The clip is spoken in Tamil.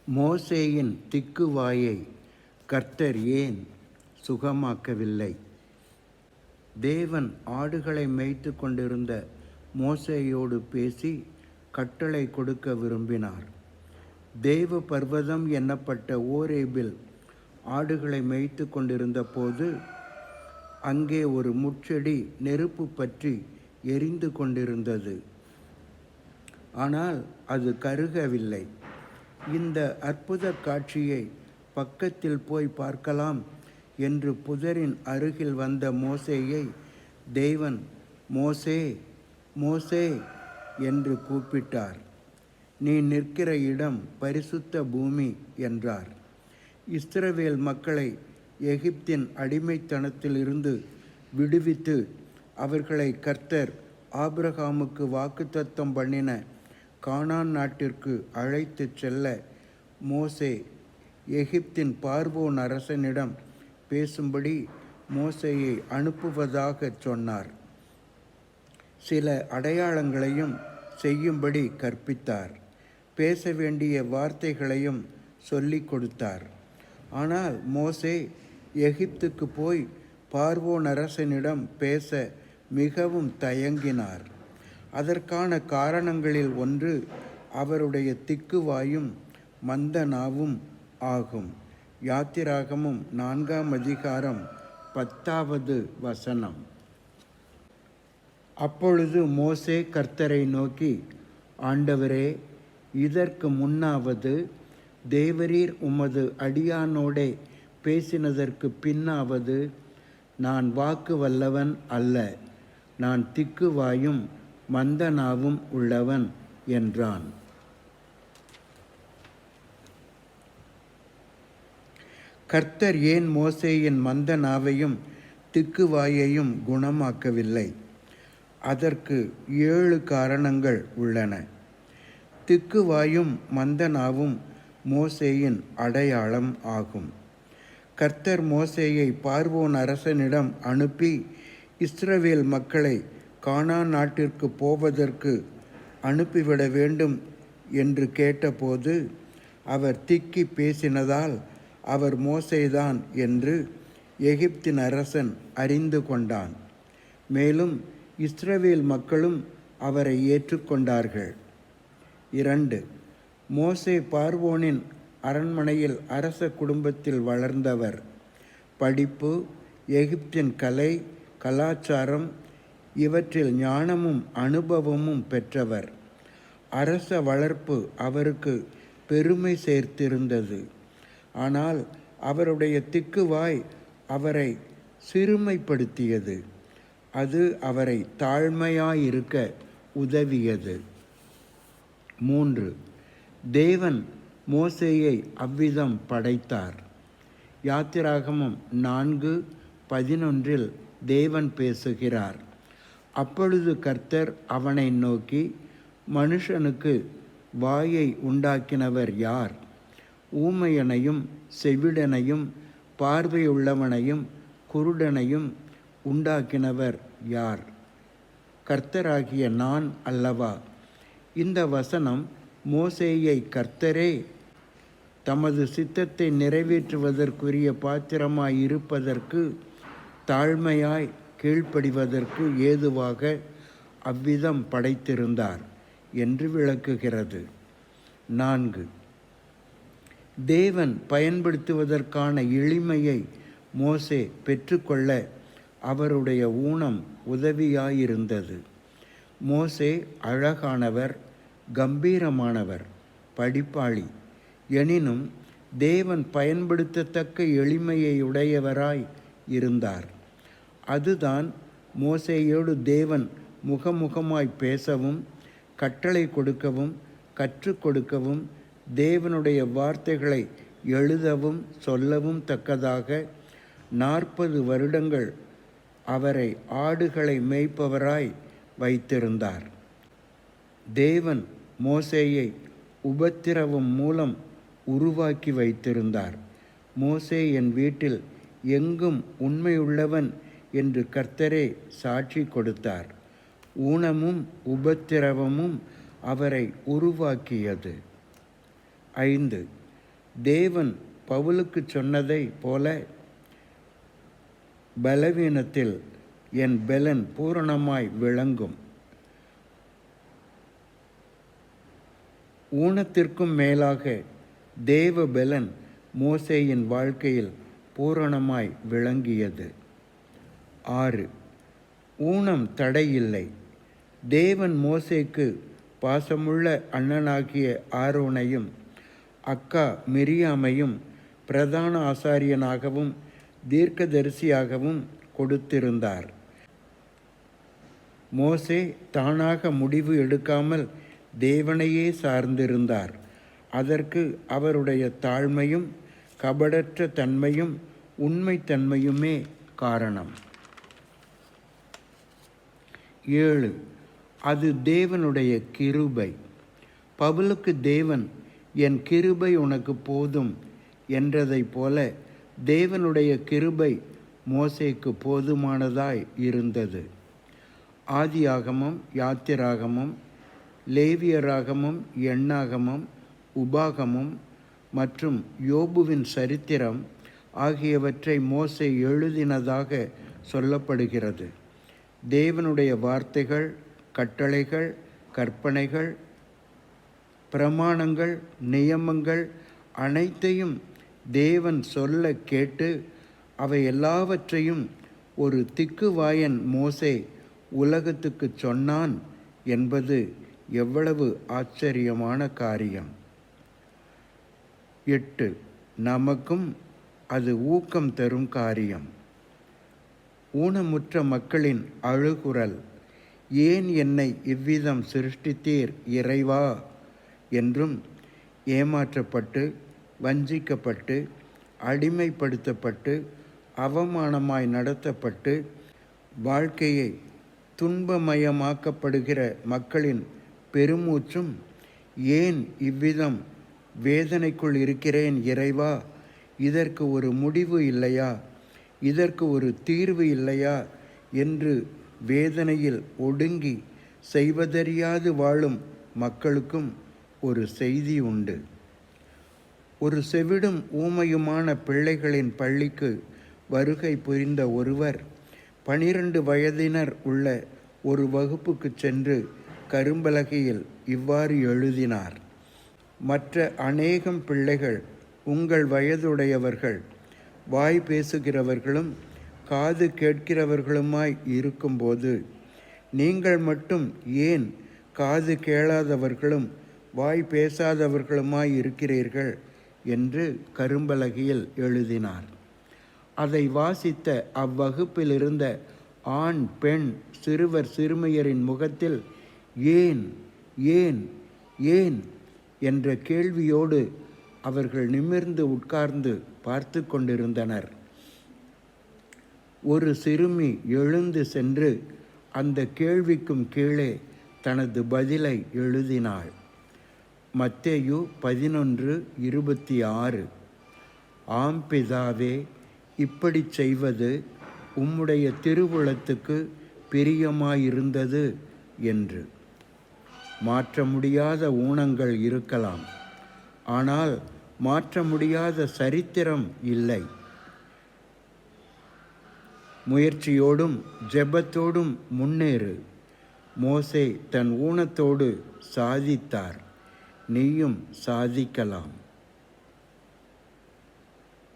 மோசேயின் திக்குவாயை கர்த்தர் ஏன் சுகமாக்கவில்லை? தேவன் ஆடுகளை மேய்த்து கொண்டிருந்த மோசேயோடு பேசி கட்டளை கொடுக்க விரும்பினார். தேவ பர்வதம் என்னப்பட்ட ஓரேபில் ஆடுகளை மேய்த்து கொண்டிருந்த போது அங்கே ஒரு முட்செடி நெருப்பு பற்றி எரிந்து கொண்டிருந்தது. ஆனால் அது கருகவில்லை. இந்த அற்புத காட்சியை பக்கத்தில் போய் பார்க்கலாம் என்று புதரின் அருகில் வந்த மோசேயை தேவன் மோசே மோசே என்று கூப்பிட்டார். நீ நிற்கிற இடம் பரிசுத்த பூமி என்றார். இஸ்ரவேல் மக்களை எகிப்தின் அடிமைத்தனத்திலிருந்து விடுவித்து அவர்களை கர்த்தர் ஆபிரகாமுக்கு வாக்குத்தத்தம் பண்ணின கானான் நாட்டிற்கு அழைத்து செல்ல மோசே எகிப்தின் பார்வோன் அரசனிடம் பேசும்படி மோசேயை அனுப்புவதாக சொன்னார். சில அடையாளங்களையும் செய்யும்படி கற்பித்தார். பேச வேண்டிய வார்த்தைகளையும் சொல்லிக் கொடுத்தார். ஆனால் மோசே எகிப்துக்கு போய் பார்வோன் அரசனிடம் பேச மிகவும் தயங்கினார். அதற்கான காரணங்களில் ஒன்று அவருடைய திக்குவாயும் மந்த நாவும் ஆகும். யாத்திராகமம் 4ஆம் அதிகாரம் 10வது வசனம். அப்பொழுது மோசே கர்த்தரை நோக்கி, ஆண்டவரே, இதற்கு முன்னாவது தேவரீர் உமது அடியானோடே பேசினதற்கு பின்னாவது நான் வாக்கு வல்லவன் அல்ல, நான் திக்குவாயும் மந்த நாவும் உள்ளவன் என்றான். கர்த்தர் ஏன் மோசேயின் மந்த நாவையும் திக்குவாயையும் குணமாக்கவில்லை? அதற்கு 7 காரணங்கள் உள்ளன. திக்குவாயும் மந்த நாவும் மோசேயின் அடையாளம் ஆகும். கர்த்தர் மோசேயை பார்வோன் அரசனிடம் அனுப்பி இஸ்ரவேல் மக்களை கானான் நாட்டிற்கு போவதற்கு அனுப்பிவிட வேண்டும் என்று கேட்டபோது அவர் திக்கி பேசினதால் அவர் மோசேதான் என்று எகிப்தின் அரசன் அறிந்து கொண்டான். மேலும் இஸ்ரவேல் மக்களும் அவரை ஏற்றுக்கொண்டார்கள். 2. மோசே பார்வோனின் அரண்மனையில் அரச குடும்பத்தில் வளர்ந்தவர். படிப்பு, எகிப்தின் கலை, கலாச்சாரம் இவற்றில் ஞானமும் அனுபவமும் பெற்றவர். அரச வளர்ப்பு அவருக்கு பெருமை சேர்த்திருந்தது. ஆனால் அவருடைய திக்குவாய் அவரை சிறுமைப்படுத்தியது. அது அவரை தாழ்மையாயிருக்க உதவியது. 3. தேவன் மோசேயை அவ்விதம் படைத்தார். யாத்திராகமம் 4:11 தேவன் பேசுகிறார். அப்பொழுது கர்த்தர் அவனை நோக்கி, மனுஷனுக்கு வாயை உண்டாக்கினவர் யார்? ஊமையனையும் செவிடனையும் பார்வையுள்ளவனையும் குருடனையும் உண்டாக்கினவர் யார்? கர்த்தராகிய நான் அல்லவா? இந்த வசனம் மோசேயை கர்த்தரே தமது சித்தத்தை நிறைவேற்றுவதற்குரிய பாத்திரமாய் இருப்பதற்கு, தாழ்மையாய் கீழ்ப்படிவதற்கு ஏதுவாக அவ்விதம் படைத்திருந்தார் என்று விளக்குகிறது. 4. தேவன் பயன்படுத்துவதற்கான எளிமையை மோசே பெற்றுக்கொள்ள அவருடைய ஊனம் உதவியாயிருந்தது. மோசே அழகானவர், கம்பீரமானவர், படிப்பாளி. எனினும் தேவன் பயன்படுத்தத்தக்க எளிமையை உடையவராய் இருந்தார். அதுதான் மோசேயோடு தேவன் முகமுகமாய் பேசவும், கட்டளை கொடுக்கவும், கற்றுக் கொடுக்கவும், தேவனுடைய வார்த்தைகளை எழுதவும் சொல்லவும் தக்கதாக 40 வருடங்கள் அவரை ஆடுகளை மேய்ப்பவராய் வைத்திருந்தார். தேவன் மோசேயை உபத்திரவம் மூலம் உருவாக்கி வைத்திருந்தார். மோசே என் வீட்டில் எங்கும் உண்மையுள்ளவன் என்று கர்த்தரே சாட்சி கொடுத்தார். ஊனமும் உபத்திரவமும் அவரை உருவாக்கியது. 5. தேவன் பவுலுக்கு சொன்னதை போல, பலவீனத்தில் என் பெலன் பூரணமாய் விளங்கும். ஊனத்திற்கும் மேலாக தேவ பெலன் மோசேயின் வாழ்க்கையில் பூரணமாய் விளங்கியது. 6. ஊனம் தடையில்லை. தேவன் மோசேக்கு பாசமுள்ள அண்ணனாகிய ஆரோனையும் அக்கா மிரியாமையும் பிரதான ஆசாரியனாகவும் தீர்க்கதரிசியாகவும் கொடுத்திருந்தார். மோசே தானாக முடிவு எடுக்காமல் தேவனையே சார்ந்திருந்தார். அதற்கு அவருடைய தாழ்மையும் கபடற்ற தன்மையும் உண்மைத்தன்மையுமே காரணம். 7. அது தேவனுடைய கிருபை. பவுலுக்கு தேவன் என் கிருபை உனக்கு போதும் என்றதைப் போல தேவனுடைய கிருபை மோசேக்கு போதுமானதாய் இருந்தது. ஆதியாகமம், யாத்திராகமம், லேவியராகமம், எண்ணாகமம், உபாகமம் மற்றும் யோபுவின் சரித்திரம் ஆகியவற்றை மோசே எழுதினதாக சொல்லப்படுகிறது. தேவனுடைய வார்த்தைகள், கட்டளைகள், கற்பனைகள், பிரமாணங்கள், நியமங்கள் அனைத்தையும் தேவன் சொல்ல கேட்டு அவை எல்லாவற்றையும் ஒரு திக்குவாயன் மோசே உலகத்துக்கு சொன்னான் என்பது எவ்வளவு ஆச்சரியமான காரியம். 8. நமக்கும் அது ஊக்கம் தரும் காரியம். ஊனமுற்ற மக்களின் அழுகுரல், ஏன் என்னை இவ்விதம் சிருஷ்டித்தீர் இறைவா என்றும், ஏமாற்றப்பட்டு வஞ்சிக்கப்பட்டு அடிமைப்படுத்தப்பட்டு அவமானமாய் நடத்தப்பட்டு வாழ்க்கையை துன்பமயமாக்கப்படுகிற மக்களின் பெருமூச்சும், ஏன் இவ்விதம் வேதனைக்குள் இருக்கிறேன் இறைவா, இதற்கு ஒரு முடிவு இல்லையா, இதற்கு ஒரு தீர்வு இல்லையா என்று வேதனையில் ஒடுங்கி செய்வதறியாது வாழும் மக்களுக்கும் ஒரு செய்தி உண்டு. ஒரு செவிடும் ஊமையுமான பிள்ளைகளின் பள்ளிக்கு வருகை புரிந்த ஒருவர் 12 வயதினர் உள்ள ஒரு வகுப்புக்கு சென்று கரும்பலகையில் இவ்வாறு எழுதினார்: மற்ற அநேகம் பிள்ளைகள் உங்கள் வயதுடையவர்கள், வாய் பேசுகிறவர்களும் காது கேட்கிறவர்களுமாய் இருக்கும்போது நீங்கள் மட்டும் ஏன் காது கேளாதவர்களும் வாய் பேசாதவர்களுமாய் இருக்கிறீர்கள் என்று கரும்பலகையில் எழுதினார். அதை வாசித்த அவ்வகுப்பில் இருந்த ஆண், பெண், சிறுவர், சிறுமியரின் முகத்தில் ஏன் ஏன் ஏன் என்ற கேள்வியோடு அவர்கள் நிமிர்ந்து உட்கார்ந்து பார்த்து கொண்டிருந்தனர். ஒரு சிறுமி எழுந்து சென்று அந்த கேள்விக்கும் கீழே தனது பதிலை எழுதினாள். மத்தேயு 11:26. ஆம் பிதாவே, இப்படி செய்வது உம்முடைய திருவுளத்துக்கு பிரியமாயிருந்தது என்று. மாற்ற முடியாத ஊனங்கள் இருக்கலாம், ஆனால் மாற்ற முடியாத சரித்திரம் இல்லை. முயற்சியோடும் ஜெபத்தோடும் முன்னேறு. மோசே தன் ஊனத்தோடு சாதித்தார், நீயும் சாதிக்கலாம்.